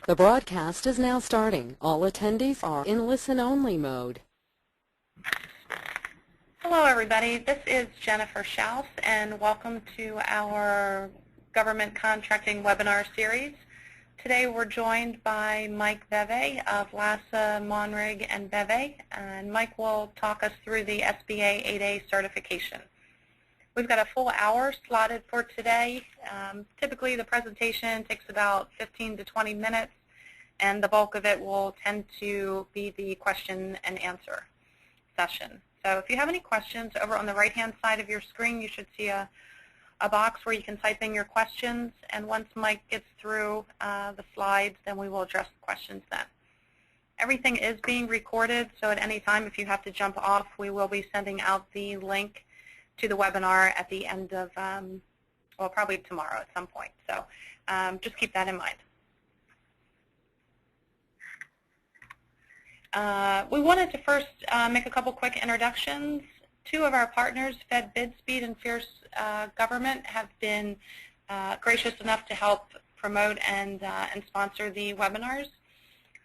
The broadcast is now starting. All attendees are in listen-only mode. Hello, everybody. This is Jennifer Schaus, and welcome to our Government Contracting webinar series. Today we're joined by Mike Beve of LASA, Monrig, and Beve, and Mike will talk us through the SBA 8A certification. We've got a full hour slotted for today. Typically the presentation takes about 15 to 20 minutes, and the bulk of it will tend to be the question and answer session. So if you have any questions, over on the right-hand side of your screen you should see a box where you can type in your questions, and once Mike gets through the slides, then we will address the questions then. Everything is being recorded, so at any time if you have to jump off, we will be sending out the link to the webinar at the end of, well, probably tomorrow at some point. So just keep that in mind. We wanted to first make a couple quick introductions. Two of our partners, FedBidSpeed and Fierce Government, have been gracious enough to help promote and sponsor the webinars.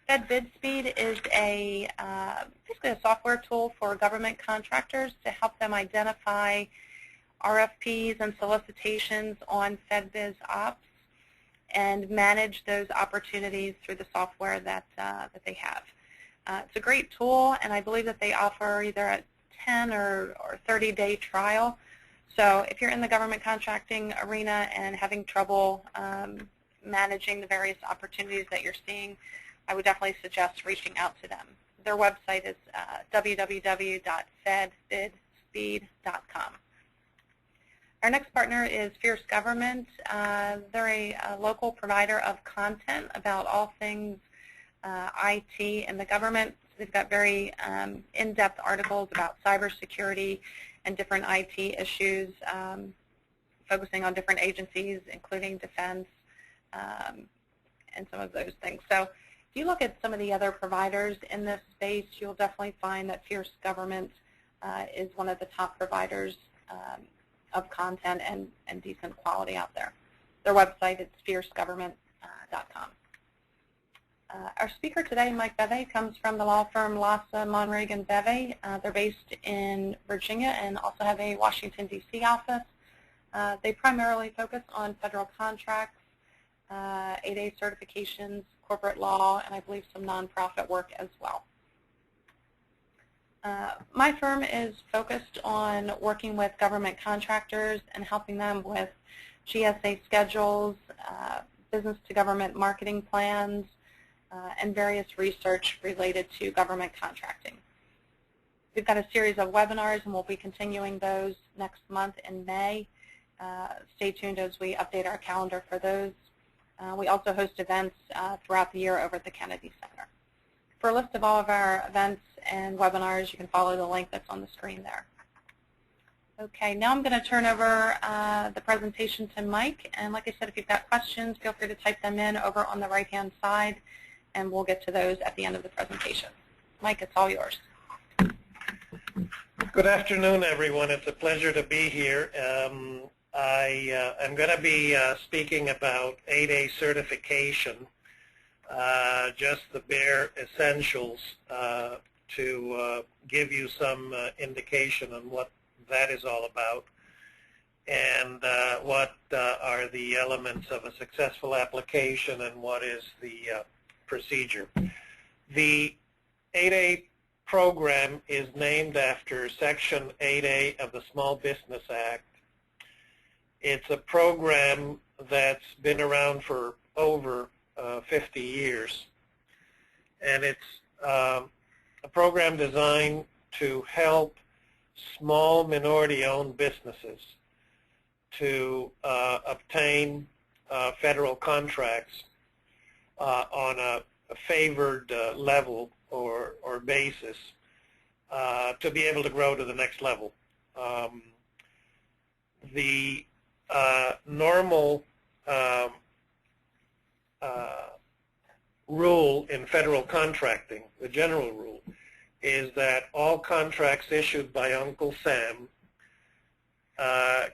FedBidSpeed is basically a software tool for government contractors to help them identify RFPs and solicitations on FedBiz ops and manage those opportunities through the software that they have. It's a great tool, and I believe that they offer either a 10 or 30-day trial. So if you're in the government contracting arena and having trouble managing the various opportunities that you're seeing, I would definitely suggest reaching out to them. Their website is www.fedbidspeed.com. Our next partner is Fierce Government. They're a local provider of content about all things IT in the government. They've got very in-depth articles about cybersecurity and different IT issues, focusing on different agencies, including defense and some of those things. So if you look at some of the other providers in this space, you'll definitely find that Fierce Government is one of the top providers of content and decent quality out there. Their website is fiercegovernment.com. Our speaker today, Mike Beve, comes from the law firm LASA, Monrig, and Beve. They're based in Virginia and also have a Washington, D.C. office. They primarily focus on federal contracts, 8A certifications, corporate law, and I believe some nonprofit work as well. My firm is focused on working with government contractors and helping them with GSA schedules, business-to-government marketing plans, and various research related to government contracting. We've got a series of webinars, and we'll be continuing those next month in May. Stay tuned as we update our calendar for those. We also host events throughout the year over at the Kennedy Center. For a list of all of our events and webinars, you can follow the link that's on the screen there. Okay, now I'm going to turn over the presentation to Mike. And like I said, if you've got questions, feel free to type them in over on the right-hand side, and we'll get to those at the end of the presentation. Mike, it's all yours. Good afternoon, everyone. It's a pleasure to be here. I'm going to be speaking about 8A certification, just the bare essentials to give you some indication on what that is all about and what are the elements of a successful application and what is the procedure. The 8A program is named after Section 8A of the Small Business Act. It's a program that's been around for over 50 years, and it's a program designed to help small minority-owned businesses to obtain federal contracts on a favored level or basis to be able to grow to the next level. The normal rule in federal contracting, the general rule, is that all contracts issued by Uncle Sam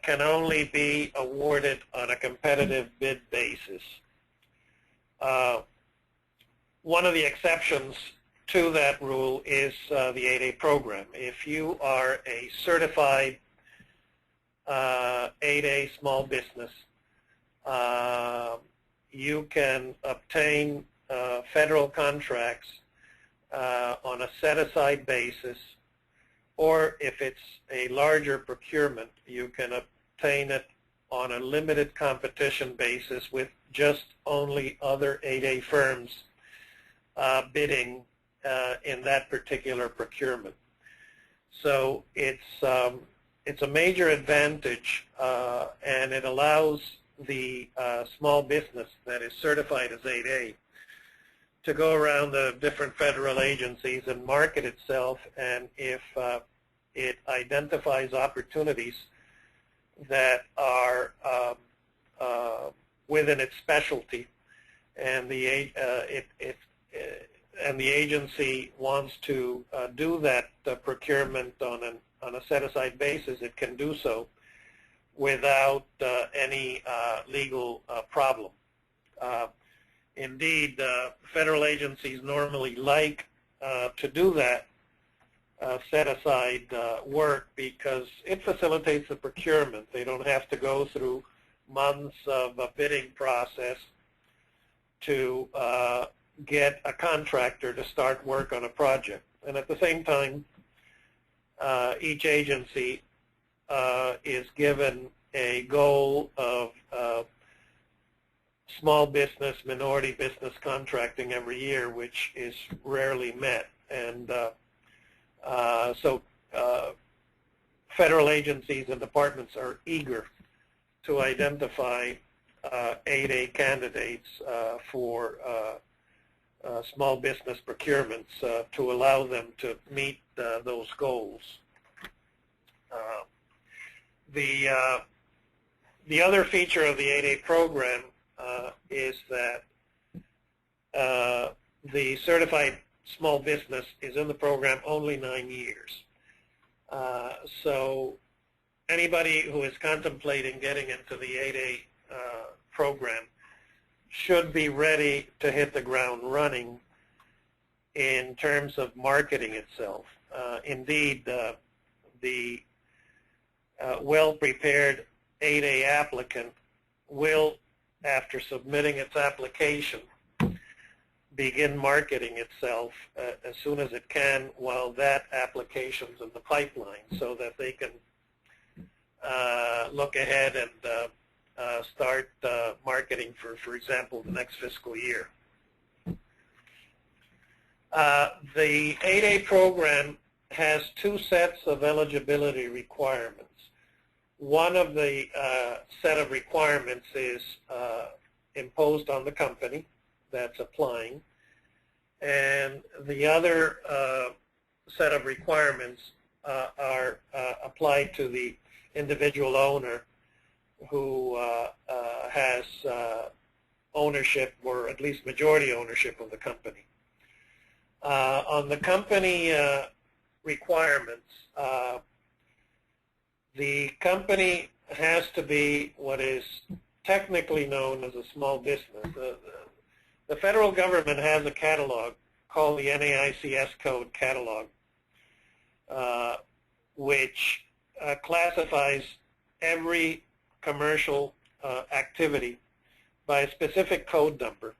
can only be awarded on a competitive bid basis. One of the exceptions to that rule is the 8A program. If you are a certified 8A small business, you can obtain federal contracts on a set-aside basis, or if it's a larger procurement, you can obtain it on a limited competition basis with just only other 8A firms bidding in that particular procurement. So it's a major advantage, and it allows the small business that is certified as 8A to go around the different federal agencies and market itself, and if it identifies opportunities that are within its specialty, and the agency wants to do that procurement on a set-aside basis, it can do so without any legal problem. Indeed, federal agencies normally like to do that set-aside work because it facilitates the procurement. They don't have to go through months of a bidding process to get a contractor to start work on a project. And at the same time, each agency is given a goal of small business, minority business contracting every year, which is rarely met. And so federal agencies and departments are eager to identify 8A candidates for small business procurements to allow them to meet those goals. The other feature of the 8A program is that the certified small business is in the program only 9 years. So anybody who is contemplating getting into the 8A program should be ready to hit the ground running in terms of marketing itself. Indeed, the well-prepared 8A applicant will, after submitting its application, begin marketing itself as soon as it can while that application's in the pipeline, so that they can look ahead and start marketing for example, the next fiscal year. The 8A program has two sets of eligibility requirements. One of the set of requirements is imposed on the company that's applying, and the other set of requirements are applied to the individual owner who has ownership, or at least majority ownership, of the company. On the company requirements, the company has to be what is technically known as a small business. The federal government has a catalog called the NAICS Code Catalog, which classifies every commercial activity by a specific code number,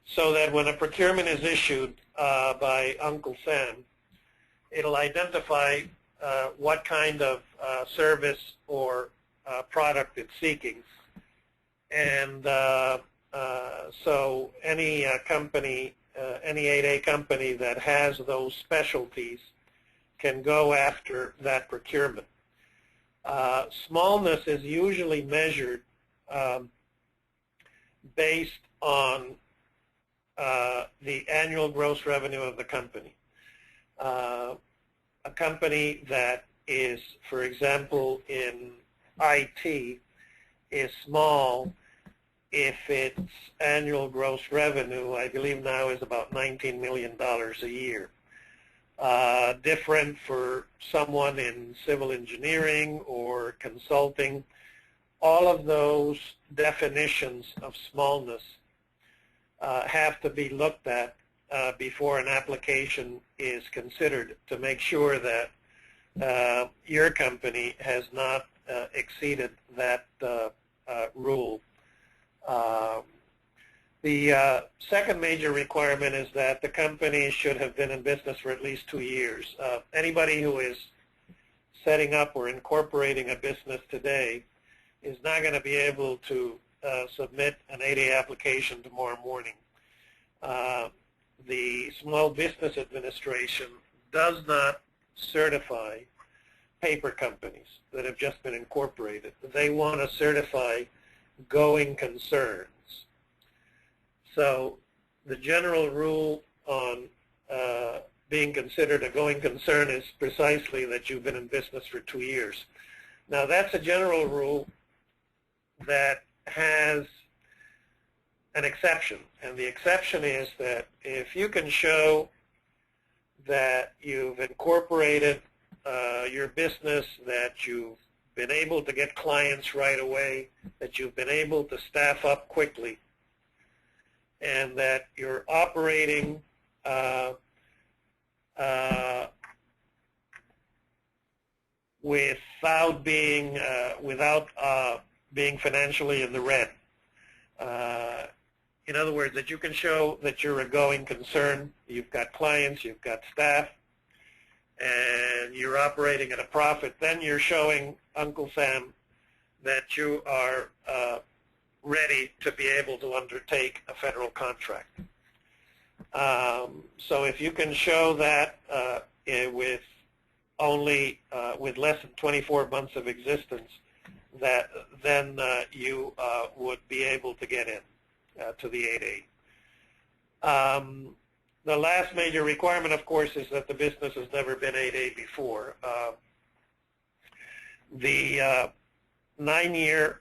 so that when a procurement is issued by Uncle Sam, it'll identify what kind of service or product it's seeking. And so any company, any 8A company that has those specialties can go after that procurement. Smallness is usually measured based on the annual gross revenue of the company. A company that is, for example, in IT is small if its annual gross revenue, I believe now, is about $19 million a year. Different for someone in civil engineering or consulting. All of those definitions of smallness have to be looked at before an application is considered to make sure that your company has not exceeded that rule. The second major requirement is that the company should have been in business for at least 2 years. Anybody who is setting up or incorporating a business today is not going to be able to submit an 8A application tomorrow morning. The Small Business Administration does not certify paper companies that have just been incorporated. They want to certify going concerns. So the general rule on being considered a going concern is precisely that you've been in business for 2 years. Now that's a general rule that has an exception, and the exception is that if you can show that you've incorporated your business, that you've been able to get clients right away, that you've been able to staff up quickly, and that you're operating without being financially in the red. In other words, that you can show that you're a going concern, you've got clients, you've got staff, and you're operating at a profit, then you're showing Uncle Sam that you are ready to be able to undertake a federal contract. So if you can show that with less than 24 months of existence, then you would be able to get in to the 8A. The last major requirement, of course, is that the business has never been 8A before. The 9-year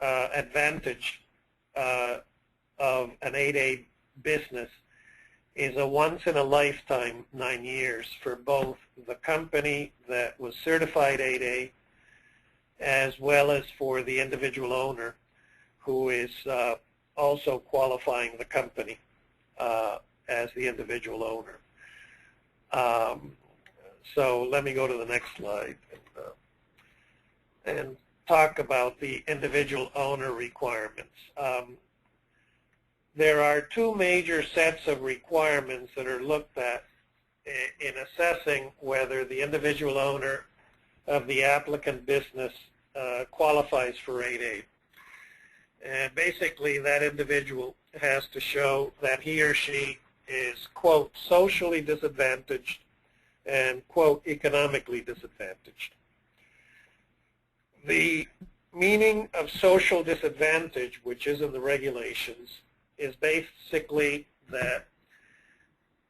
advantage of an 8A business is a once-in-a-lifetime 9 years for both the company that was certified 8A as well as for the individual owner who is also qualifying the company as the individual owner. So let me go to the next slide and talk about the individual owner requirements. There are 2 major sets of requirements that are looked at in assessing whether the individual owner of the applicant business qualifies for 8A. And basically that individual has to show that he or she is, quote, socially disadvantaged and, quote, economically disadvantaged. The meaning of social disadvantage, which is in the regulations, is basically that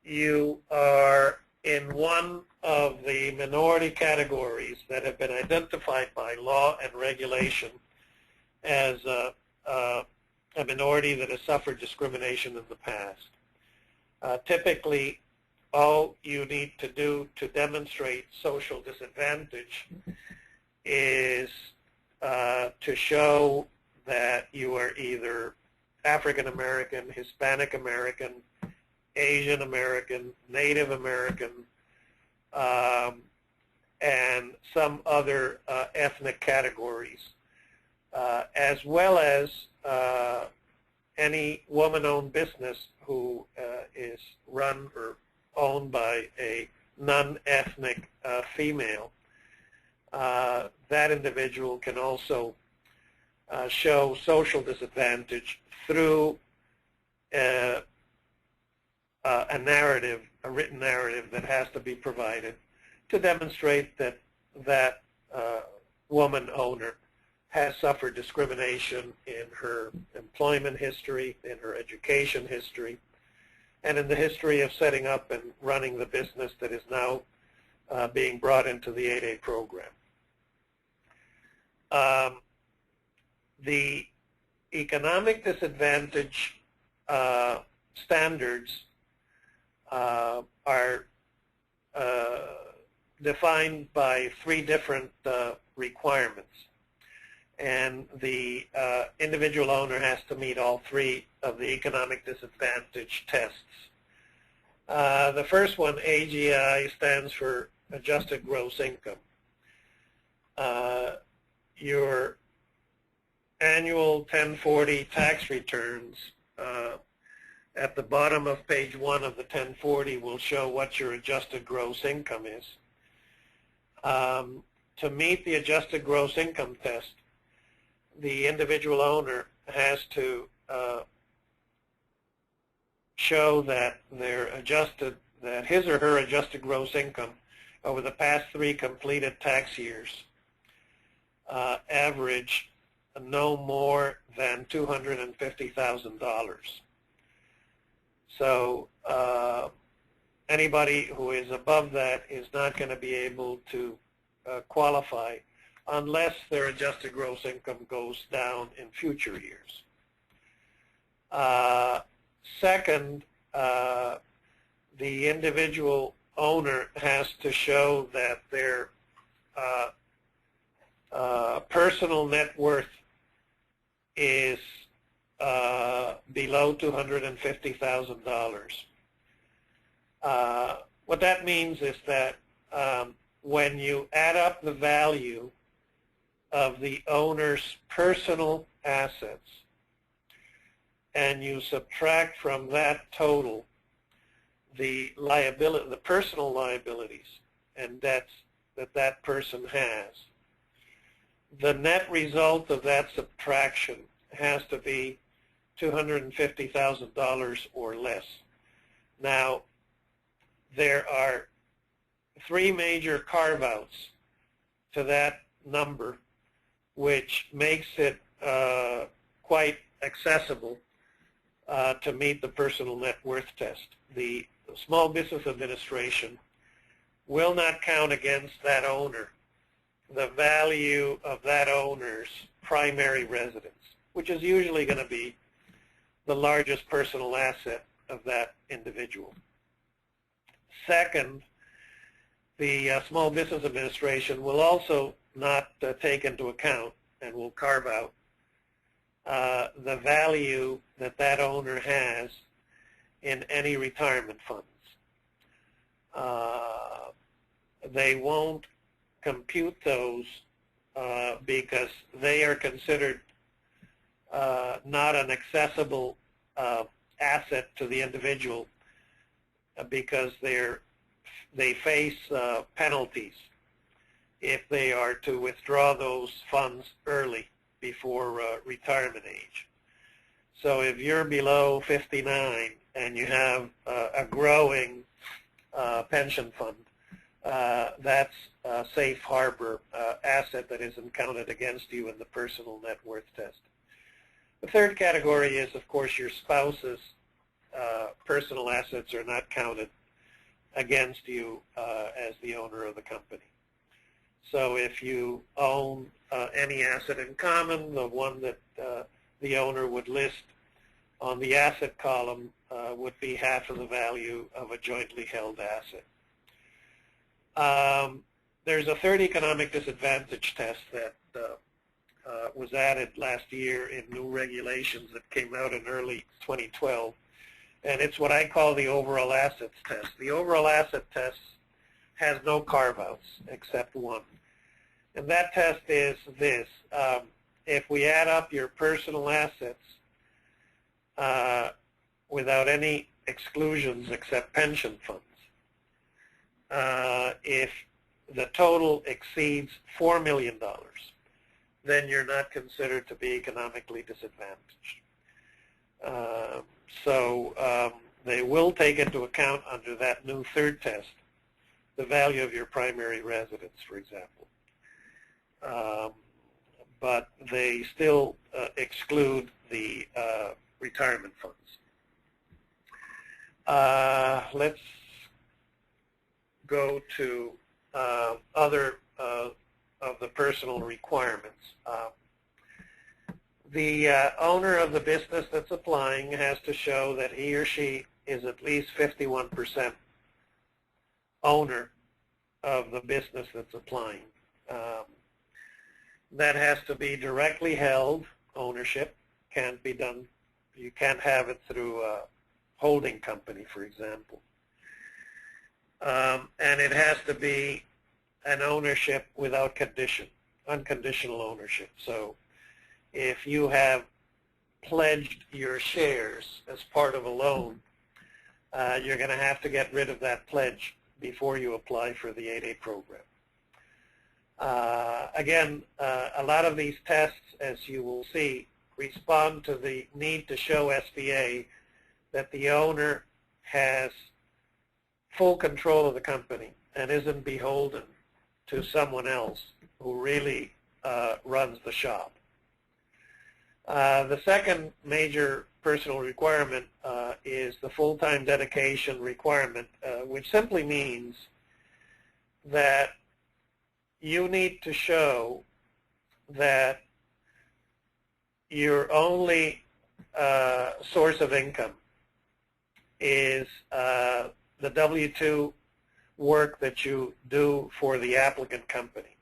you are in one of the minority categories that have been identified by law and regulation as a minority that has suffered discrimination in the past. Typically, all you need to do to demonstrate social disadvantage is to show that you are either African American, Hispanic American, Asian American, Native American, and some other ethnic categories, as well as any woman-owned business who is run or owned by a non-ethnic female. That individual can also show social disadvantage through a narrative, a written narrative that has to be provided to demonstrate that that woman owner has suffered discrimination in her employment history, in her education history, and in the history of setting up and running the business that is now being brought into the 8A program. The economic disadvantage standards are defined by 3 different requirements, and the individual owner has to meet all 3 of the economic disadvantage tests. The first one, AGI, stands for Adjusted Gross Income. Your annual 1040 tax returns at the bottom of page 1 of the 1040 will show what your adjusted gross income is. To meet the adjusted gross income test, the individual owner has to show that that his or her adjusted gross income over the past 3 completed tax years average no more than $250,000. So anybody who is above that is not going to be able to qualify unless their adjusted gross income goes down in future years. Second, the individual owner has to show that their personal net worth is below $250,000. What that means is that when you add up the value of the owner's personal assets and you subtract from that total the personal liabilities and debts that person has, the net result of that subtraction has to be $250,000 or less. Now, there are 3 major carve-outs to that number, which makes it quite accessible to meet the personal net worth test. The Small Business Administration will not count against that owner the value of that owner's primary residence, which is usually going to be the largest personal asset of that individual. Second, the Small Business Administration will also not take into account and will carve out the value that owner has in any retirement funds. They won't compute those because they are considered not an accessible asset to the individual because they face penalties if they are to withdraw those funds early before retirement age. So if you're below 59 and you have a growing pension fund, that's a safe harbor asset that isn't counted against you in the personal net worth test. The third category is, of course, your spouse's personal assets are not counted against you as the owner of the company. So if you own any asset in common, the one that the owner would list on the asset column would be half of the value of a jointly held asset. There's a third economic disadvantage test that was added last year in new regulations that came out in early 2012, and it's what I call the overall assets test. The overall asset test has no carve-outs except one, and that test is this. If we add up your personal assets without any exclusions except pension funds, if the total exceeds $4 million, then you're not considered to be economically disadvantaged. So they will take into account under that new third test the value of your primary residence, for example. But they still exclude the retirement funds. Let's go to other of the personal requirements. The owner of the business that's applying has to show that he or she is at least 51% owner of the business that's applying. That has to be directly held ownership. Can't be done. You can't have it through a holding company, for example. and it has to be an ownership without condition, unconditional ownership. So if you have pledged your shares as part of a loan, you're going to have to get rid of that pledge before you apply for the 8A program. Again, a lot of these tests, as you will see, respond to the need to show SBA that the owner has full control of the company and isn't beholden to someone else who really runs the shop. The second major personal requirement is the full-time dedication requirement, which simply means that you need to show that your only source of income is the W-2 work that you do for the applicant company.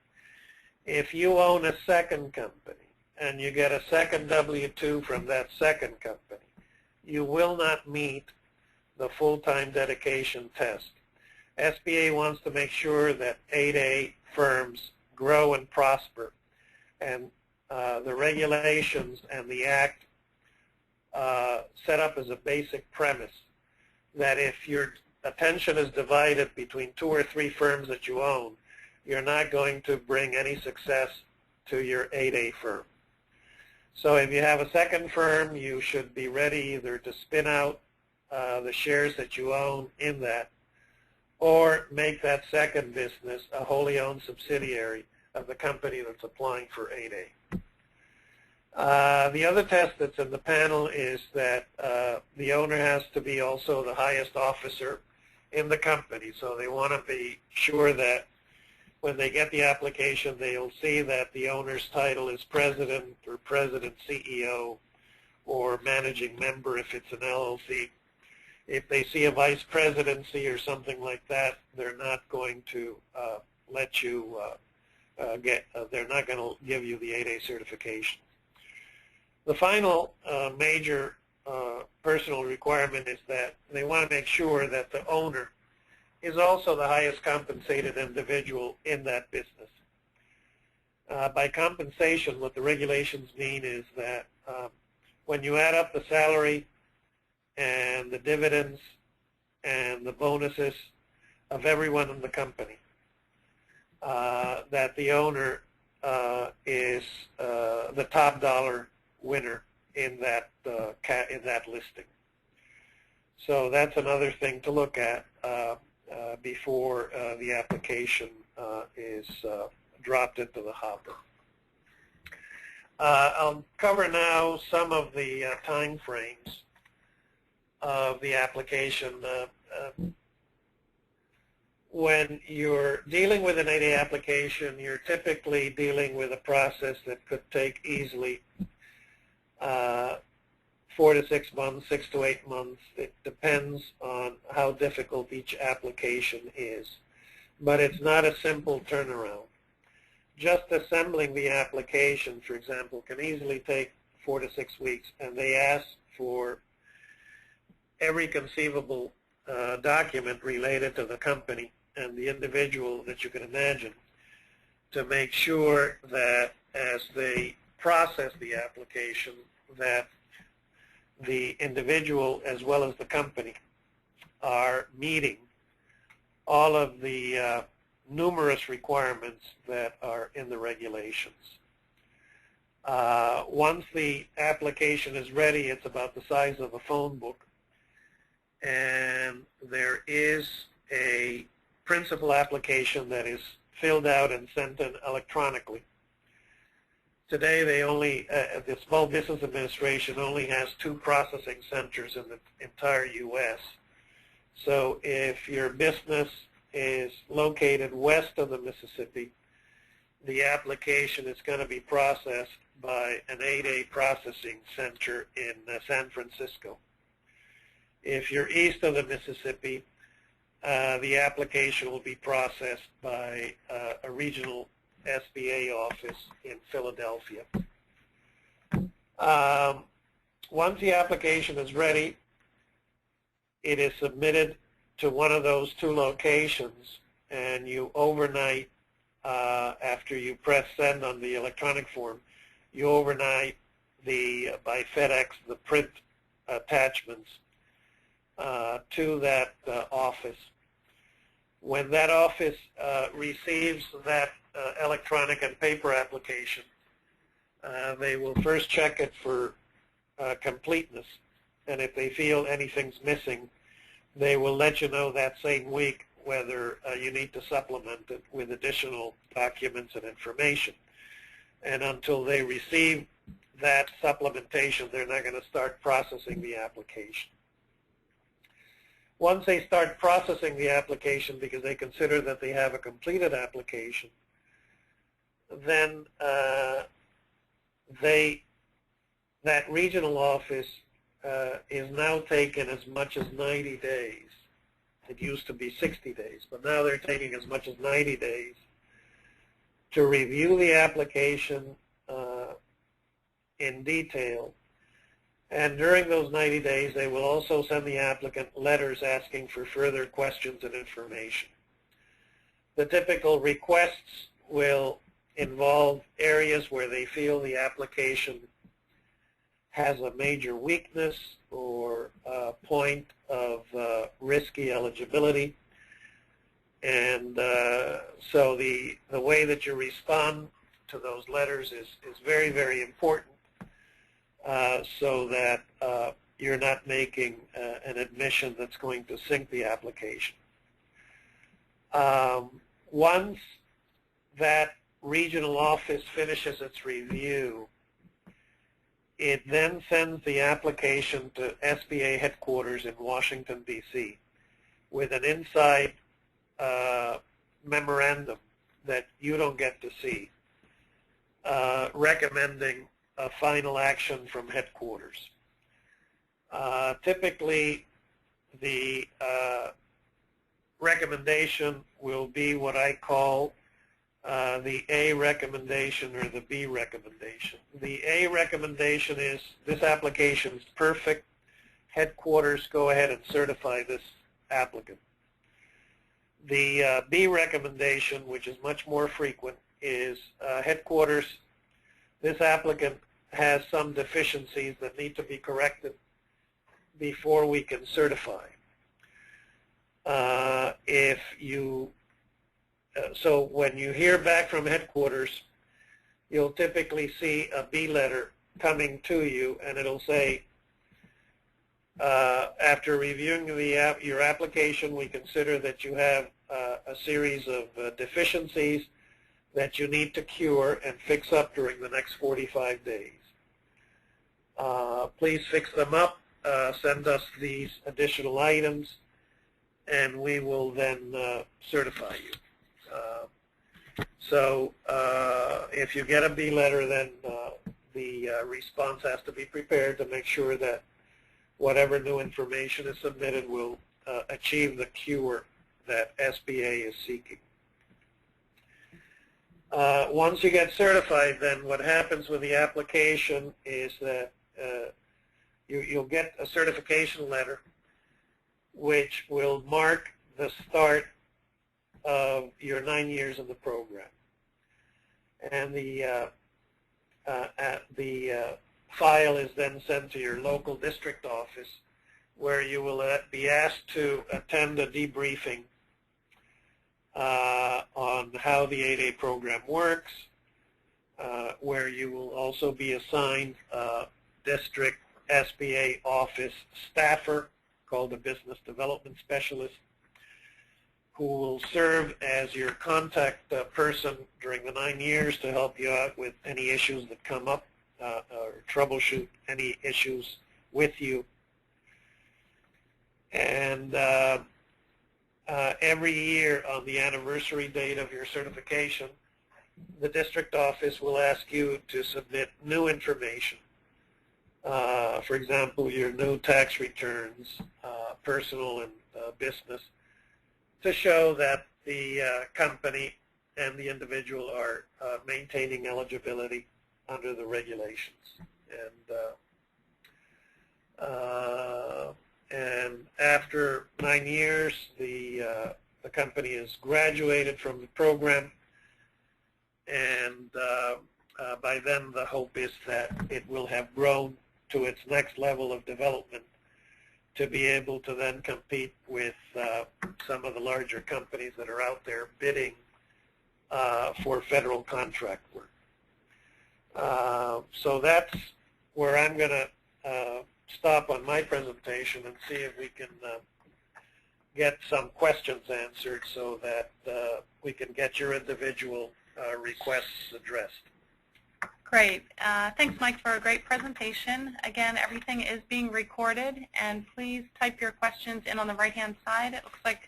If you own a second company and you get a second W-2 from that second company, you will not meet the full-time dedication test. SBA wants to make sure that 8A firms grow and prosper, and the regulations and the Act set up as a basic premise that if your attention is divided between 2 or 3 firms that you own, you're not going to bring any success to your 8A firm. So if you have a second firm, you should be ready either to spin out the shares that you own in that, or make that second business a wholly owned subsidiary of the company that's applying for 8A. The other test that's in the panel is that the owner has to be also the highest officer in the company. So they want to be sure that when they get the application, they'll see that the owner's title is president or president CEO or managing member if it's an LLC. If they see a vice presidency or something like that, they're not going to let you they're not going to give you the 8A certification. The final major personal requirement is that they want to make sure that the owner is also the highest compensated individual in that business. By compensation, what the regulations mean is that when you add up the salary and the dividends and the bonuses of everyone in the company, that the owner is the top dollar winner in that listing. So that's another thing to look at before the application is dropped into the hopper. I'll cover now some of the time frames of the application. When you're dealing with an 8A application, you're typically dealing with a process that could take easily 4 to 6 months, 6 to 8 months. It depends on how difficult each application is. But it's not a simple turnaround. Just assembling the application, for example, can easily take 4 to 6 weeks, and they ask for every conceivable document related to the company and the individual that you can imagine to make sure that as they process the application, that the individual as well as the company are meeting all of the numerous requirements that are in the regulations. Once the application is ready, it's about the size of a phone book, and there is a principal application that is filled out and sent in electronically. Today, they only, the Small Business Administration only has 2 processing centers in the entire U.S. So if your business is located west of the Mississippi, the application is going to be processed by an 8A processing center in San Francisco. If you're east of the Mississippi, the application will be processed by a regional SBA office in Philadelphia. Once the application is ready, it is submitted to one of those two locations and you overnight, after you press send on the electronic form, you overnight by FedEx the print attachments to that office. When that office receives that electronic and paper application, they will first check it for completeness, and if they feel anything's missing, they will let you know that same week whether you need to supplement it with additional documents and information. And until they receive that supplementation, they're not going to start processing the application. Once they start processing the application because they consider that they have a completed application, then that regional office is now taking as much as 90 days. It used to be 60 days, but now they're taking as much as 90 days to review the application in detail. And during those 90 days, they will also send the applicant letters asking for further questions and information. The typical requests will involve areas where they feel the application has a major weakness or a point of risky eligibility. And so the way that you respond to those letters is very, very important, so that you're not making an admission that's going to sink the application. Once that regional office finishes its review, it then sends the application to SBA headquarters in Washington, D.C. with an inside memorandum that you don't get to see, recommending a final action from headquarters. Typically, the recommendation will be what I call the A recommendation or the B recommendation. The A recommendation is this application is perfect. Headquarters, go ahead and certify this applicant. The B recommendation, which is much more frequent, is headquarters, this applicant has some deficiencies that need to be corrected before we can certify. So when you hear back from headquarters, you'll typically see a B letter coming to you, and it'll say, after reviewing your application, we consider that you have a series of deficiencies that you need to cure and fix up during the next 45 days. Please fix them up, send us these additional items, and we will then certify you. So if you get a B letter, then the response has to be prepared to make sure that whatever new information is submitted will achieve the cure that SBA is seeking. Once you get certified, then what happens with the application is that you'll get a certification letter which will mark the start of your 9 years in the program. And the file is then sent to your local district office, where you will be asked to attend a debriefing on how the 8A program works, where you will also be assigned a district SBA office staffer called a business development specialist, who will serve as your contact person during the 9 years to help you out with any issues that come up, or troubleshoot any issues with you. And every year on the anniversary date of your certification, the district office will ask you to submit new information. For example, your new tax returns, personal and business, to show that the company and the individual are maintaining eligibility under the regulations. And after 9 9 years, the company has graduated from the program, and by then the hope is that it will have grown to its next level of development to be able to then compete with some of the larger companies that are out there bidding for federal contract work. So that's where I'm going to stop on my presentation and see if we can get some questions answered so that we can get your individual requests addressed. Great. Thanks, Mike, for a great presentation. Again, everything is being recorded, and please type your questions in on the right-hand side. It looks like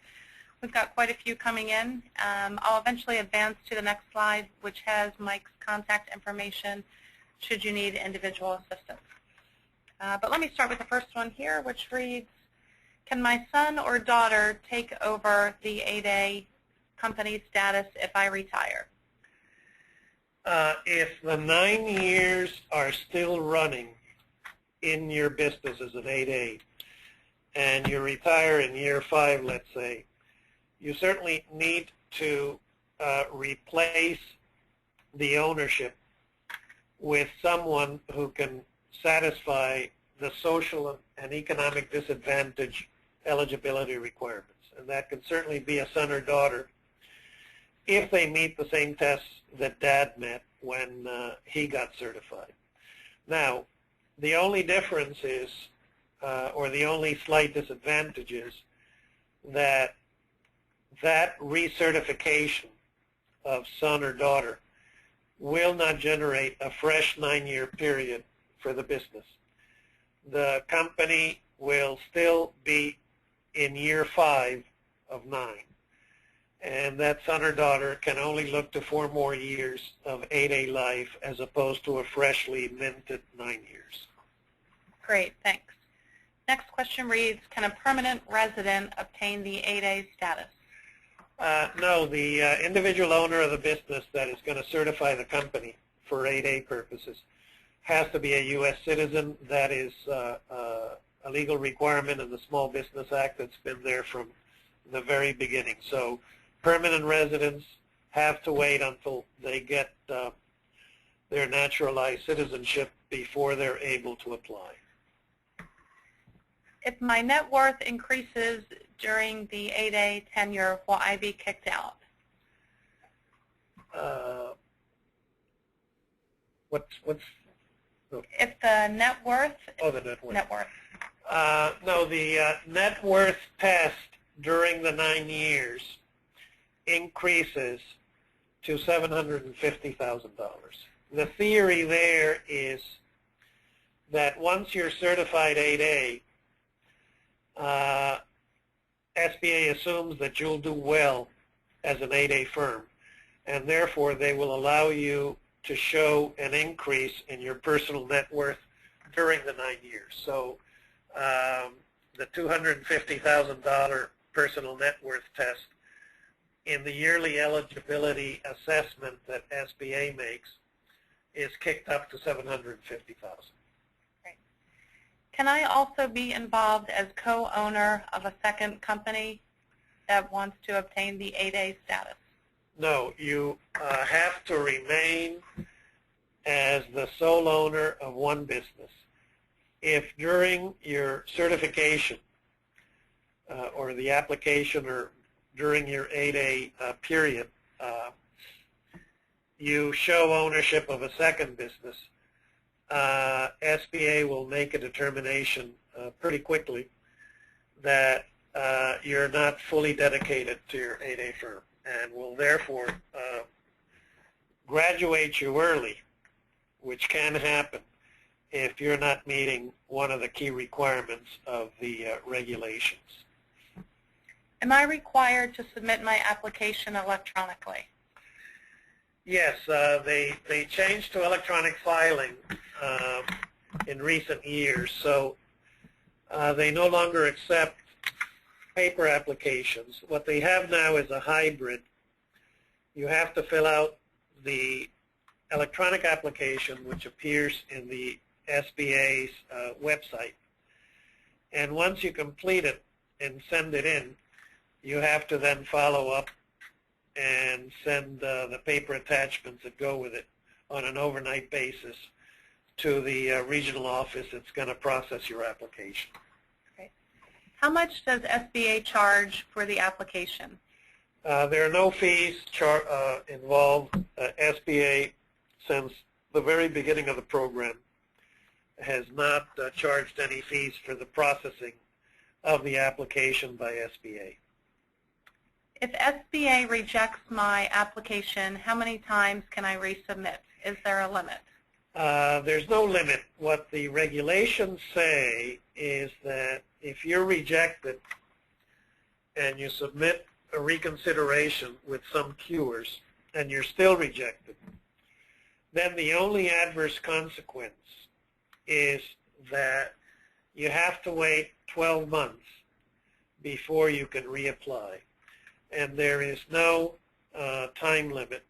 we've got quite a few coming in. I'll eventually advance to the next slide, which has Mike's contact information should you need individual assistance. But let me start with the first one here, which reads, can my son or daughter take over the 8A company status if I retire? If the 9 years are still running in your business as an 8A and you retire in year 5, let's say, you certainly need to replace the ownership with someone who can satisfy the social and economic disadvantage eligibility requirements. And that can certainly be a son or daughter if they meet the same tests that Dad met when he got certified. Now, the only difference is, or the only slight disadvantage is, that recertification of son or daughter will not generate a fresh 9-year period for the business. The company will still be in year 5 of 9. And that son or daughter can only look to 4 more years of 8A life as opposed to a freshly minted 9 years. Great, thanks. Next question reads, can a permanent resident obtain the 8A status? No, the individual owner of the business that is going to certify the company for 8A purposes has to be a U.S. citizen. That is a legal requirement in the Small Business Act that's been there from the very beginning. So permanent residents have to wait until they get their naturalized citizenship before they're able to apply. If my net worth increases during the 8A tenure, will I be kicked out? If the net worth? Oh, the net worth. Net worth. No, the net worth test during the 9 years increases to $750,000. The theory there is that once you're certified 8A, SBA assumes that you'll do well as an 8A firm, and therefore they will allow you to show an increase in your personal net worth during the 9 years. So the $250,000 personal net worth test in the yearly eligibility assessment that SBA makes is kicked up to $750,000. Can I also be involved as co-owner of a second company that wants to obtain the 8A status? No, you have to remain as the sole owner of one business. If during your certification or the application or during your 8A period you show ownership of a second business, SBA will make a determination pretty quickly that you're not fully dedicated to your 8A firm and will therefore graduate you early, which can happen if you're not meeting one of the key requirements of the regulations. Am I required to submit my application electronically? Yes, they changed to electronic filing in recent years, so they no longer accept paper applications. What they have now is a hybrid. You have to fill out the electronic application, which appears in the SBA's website, and once you complete it, and send it in, you have to then follow up and send the paper attachments that go with it on an overnight basis to the regional office that's going to process your application. Great. How much does SBA charge for the application? There are no fees involved. SBA, since the very beginning of the program, has not charged any fees for the processing of the application by SBA. If SBA rejects my application, how many times can I resubmit? Is there a limit? There's no limit. What the regulations say is that if you're rejected and you submit a reconsideration with some cures and you're still rejected, then the only adverse consequence is that you have to wait 12 months before you can reapply. And there is no time limit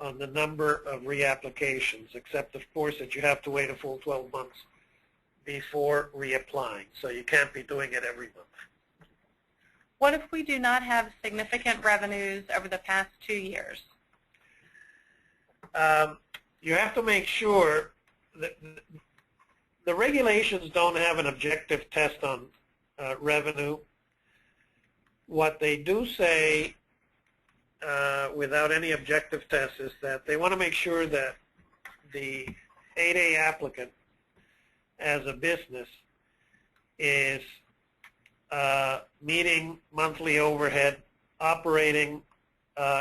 on the number of reapplications, except, of course, that you have to wait a full 12 months before reapplying. So you can't be doing it every month. What if we do not have significant revenues over the past 2 years? You have to make sure that the regulations don't have an objective test on revenue. What they do say, without any objective test, is that they want to make sure that the 8A applicant as a business is meeting monthly overhead, operating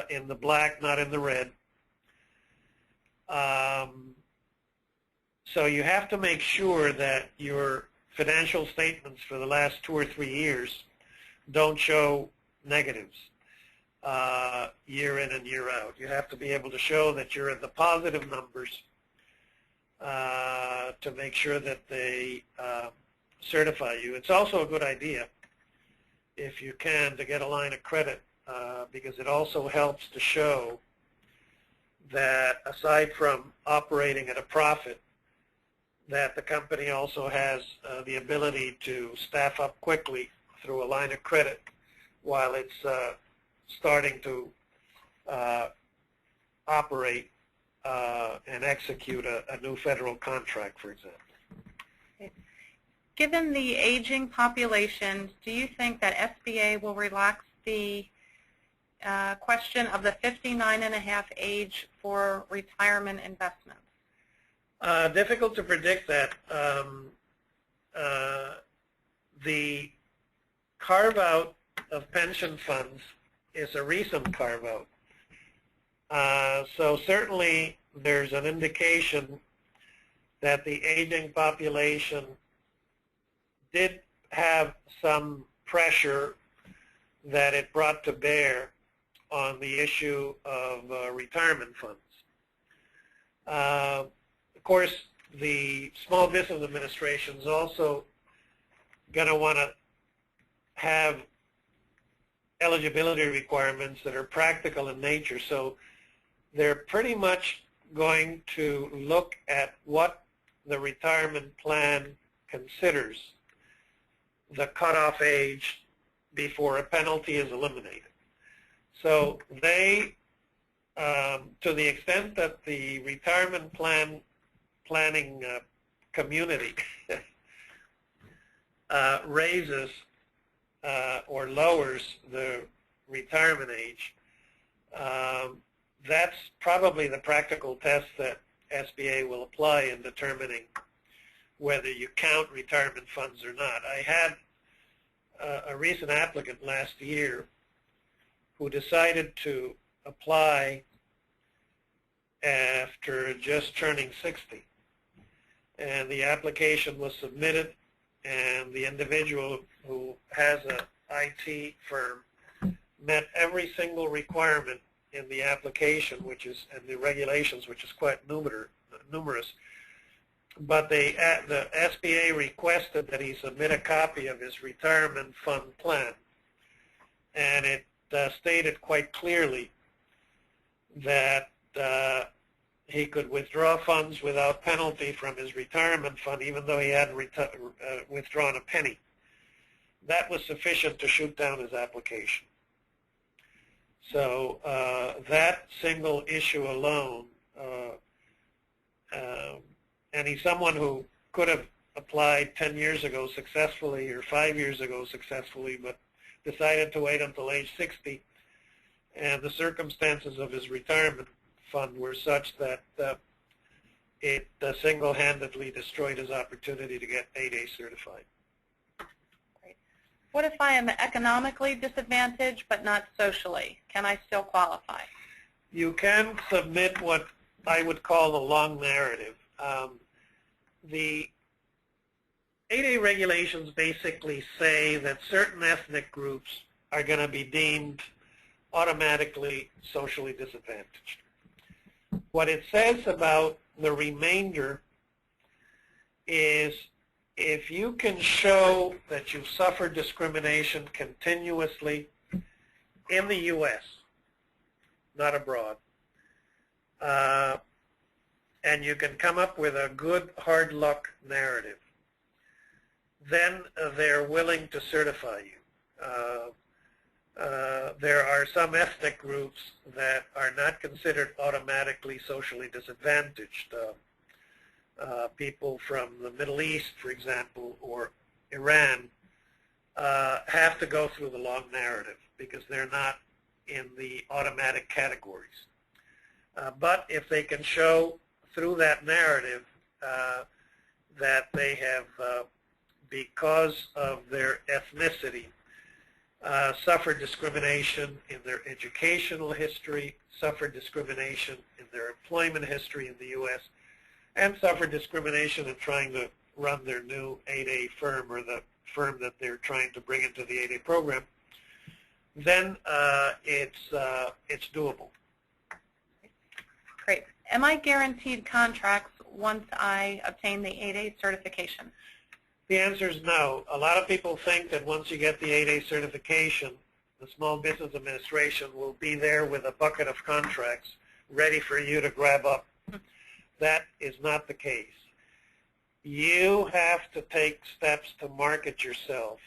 in the black, not in the red. So you have to make sure that your financial statements for the last 2 or 3 years don't show negatives year in and year out. You have to be able to show that you're in the positive numbers to make sure that they certify you. It's also a good idea, if you can, to get a line of credit because it also helps to show that aside from operating at a profit, that the company also has the ability to staff up quickly through a line of credit while it's starting to operate and execute a new federal contract, for example. Given the aging population, do you think that SBA will relax the question of the 59.5 age for retirement investments? Difficult to predict that. The carve-out of pension funds is a recent carve-out. So certainly there's an indication that the aging population did have some pressure that it brought to bear on the issue of retirement funds. Of course, the Small Business Administration is also going to want to have eligibility requirements that are practical in nature. So they're pretty much going to look at what the retirement plan considers the cutoff age before a penalty is eliminated. So they, to the extent that the retirement planning community raises or lowers the retirement age, that's probably the practical test that SBA will apply in determining whether you count retirement funds or not. I had a recent applicant last year who decided to apply after just turning 60. And the application was submitted, and the individual who has an IT firm met every single requirement in the application, which is, and the regulations, which is quite numerous. But the SBA requested that he submit a copy of his retirement fund plan, and it stated quite clearly that he could withdraw funds without penalty from his retirement fund, even though he hadn't withdrawn a penny. that was sufficient to shoot down his application. So that single issue alone, and he's someone who could have applied 10 years ago successfully or 5 years ago successfully, but decided to wait until age 60, and the circumstances of his retirement fund were such that it single-handedly destroyed his opportunity to get 8A certified. Great. What if I am economically disadvantaged but not socially? Can I still qualify? You can submit what I would call the long narrative. The 8A regulations basically say that certain ethnic groups are going to be deemed automatically socially disadvantaged. What it says about the remainder is if you can show that you've suffered discrimination continuously in the U.S., not abroad, and you can come up with a good hard luck narrative, then they're willing to certify you. There are some ethnic groups that are not considered automatically socially disadvantaged. People from the Middle East, for example, or Iran, have to go through the long narrative because they're not in the automatic categories. But if they can show through that narrative that they have, because of their ethnicity, suffered discrimination in their educational history, suffered discrimination in their employment history in the U.S., and suffered discrimination in trying to run their new 8A firm or the firm that they're trying to bring into the 8A program, then it's doable. Great. Am I guaranteed contracts once I obtain the 8A certification? The answer is no. A lot of people think that once you get the 8A certification, the Small Business Administration will be there with a bucket of contracts ready for you to grab up. That is not the case. You have to take steps to market yourself.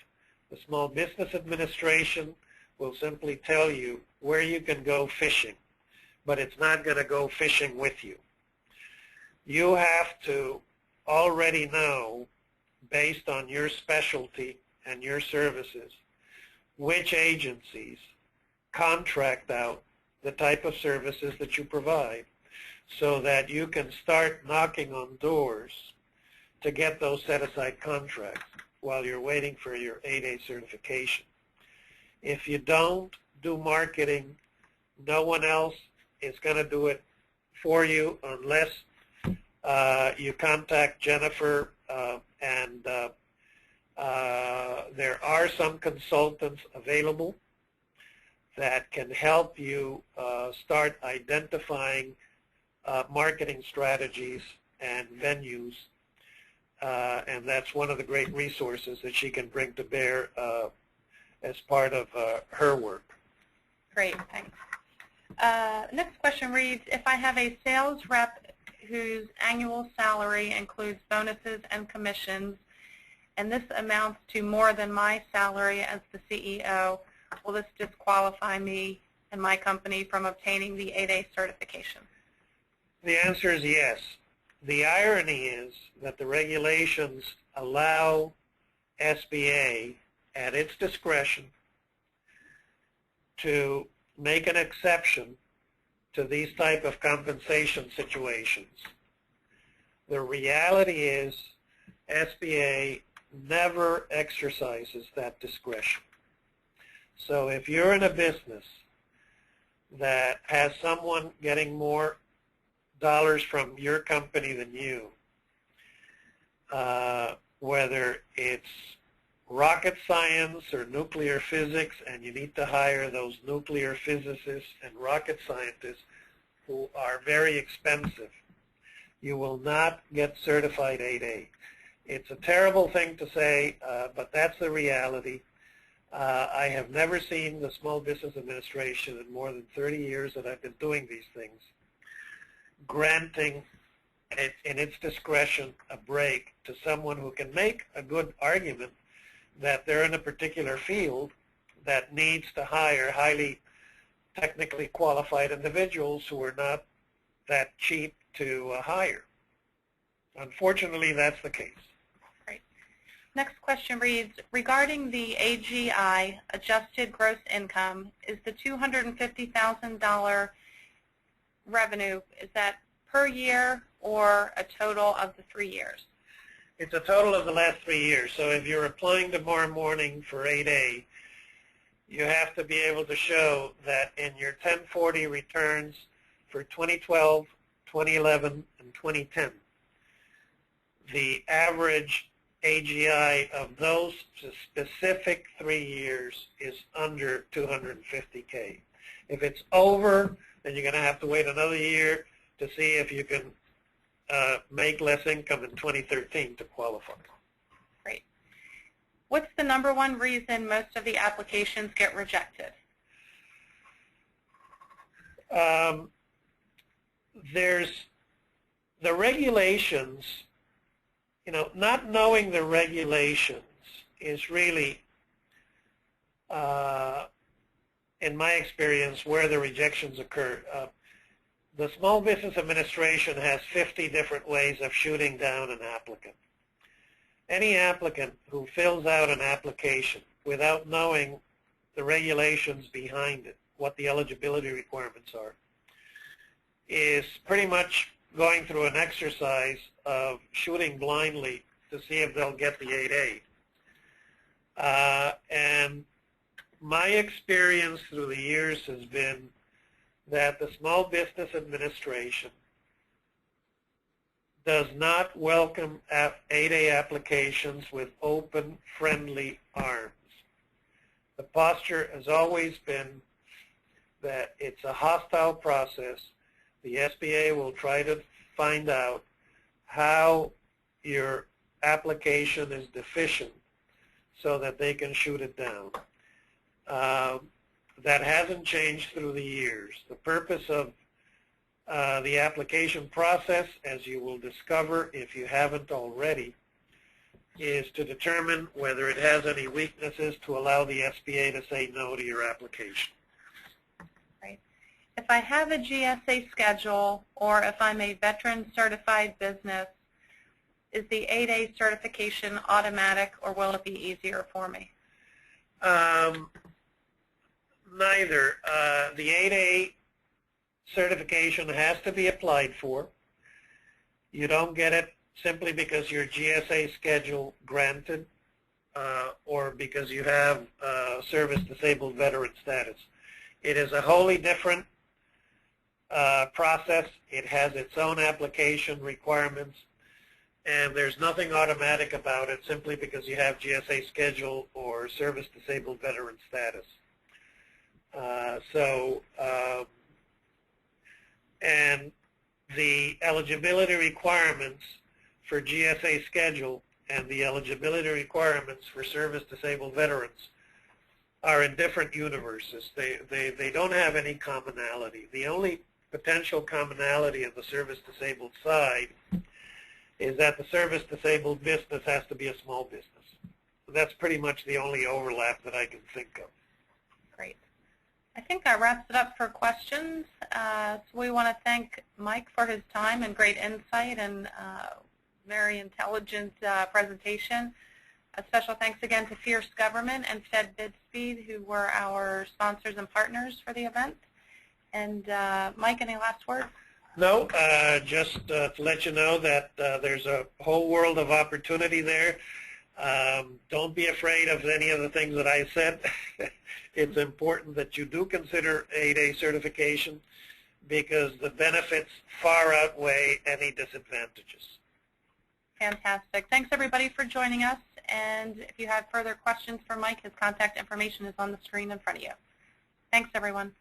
The Small Business Administration will simply tell you where you can go fishing, but it's not going to go fishing with you. You have to already know, based on your specialty and your services, which agencies contract out the type of services that you provide so that you can start knocking on doors to get those set-aside contracts while you're waiting for your 8A certification. If you don't do marketing, no one else is going to do it for you unless you contact Jennifer, and there are some consultants available that can help you start identifying marketing strategies and venues, and that's one of the great resources that she can bring to bear as part of her work. Great, thanks. Next question reads, if I have a sales rep whose annual salary includes bonuses and commissions, and this amounts to more than my salary as the CEO, will this disqualify me and my company from obtaining the 8A certification? The answer is yes. The irony is that the regulations allow SBA, at its discretion, to make an exception to these type of compensation situations. The reality is SBA never exercises that discretion. So if you're in a business that has someone getting more dollars from your company than you, whether it's rocket science or nuclear physics, and you need to hire those nuclear physicists and rocket scientists who are very expensive, you will not get certified 8A. It's a terrible thing to say, but that's the reality. I have never seen the Small Business Administration in more than 30 years that I've been doing these things granting in its discretion a break to someone who can make a good argument that they're in a particular field that needs to hire highly technically qualified individuals who are not that cheap to hire. Unfortunately, that's the case. Great. Next question reads, regarding the AGI, adjusted gross income, is the $250,000 revenue, is that per year or a total of the 3 years? It's a total of the last 3 years. So if you're applying tomorrow morning for 8A, you have to be able to show that in your 1040 returns for 2012, 2011, and 2010, the average AGI of those specific 3 years is under $250K. If it's over, then you're going to have to wait another year to see if you can make less income in 2013 to qualify. Great. What's the #1 reason most of the applications get rejected? There's the regulations, not knowing the regulations is really, in my experience, where the rejections occur. The Small Business Administration has 50 different ways of shooting down an applicant. Any applicant who fills out an application without knowing the regulations behind it, what the eligibility requirements are, is pretty much going through an exercise of shooting blindly to see if they'll get the 8A. And my experience through the years has been that the Small Business Administration does not welcome 8A applications with open, friendly arms. The posture has always been that it's a hostile process. The SBA will try to find out how your application is deficient so that they can shoot it down. That hasn't changed through the years. The purpose of the application process, as you will discover if you haven't already, is to determine whether it has any weaknesses to allow the SBA to say no to your application. Right. If I have a GSA schedule or if I'm a veteran certified business, is the 8A certification automatic or will it be easier for me? Neither. The 8A certification has to be applied for. You don't get it simply because your GSA schedule granted or because you have service-disabled veteran status. It is a wholly different process. It has its own application requirements, and there's nothing automatic about it simply because you have GSA schedule or service-disabled veteran status. And the eligibility requirements for GSA schedule and the eligibility requirements for service-disabled veterans are in different universes. They don't have any commonality. The only potential commonality of the service-disabled side is that the service-disabled business has to be a small business. That's pretty much the only overlap that I can think of. Great. I think that wraps it up for questions. So we want to thank Mike for his time and great insight and very intelligent presentation. A special thanks again to Fierce Government and FedBidSpeed, who were our sponsors and partners for the event. And Mike, any last words? No, just to let you know that there's a whole world of opportunity there. Don't be afraid of any of the things that I said. It's important that you do consider 8A certification because the benefits far outweigh any disadvantages. Fantastic. Thanks, everybody, for joining us. And if you have further questions for Mike, his contact information is on the screen in front of you. Thanks, everyone.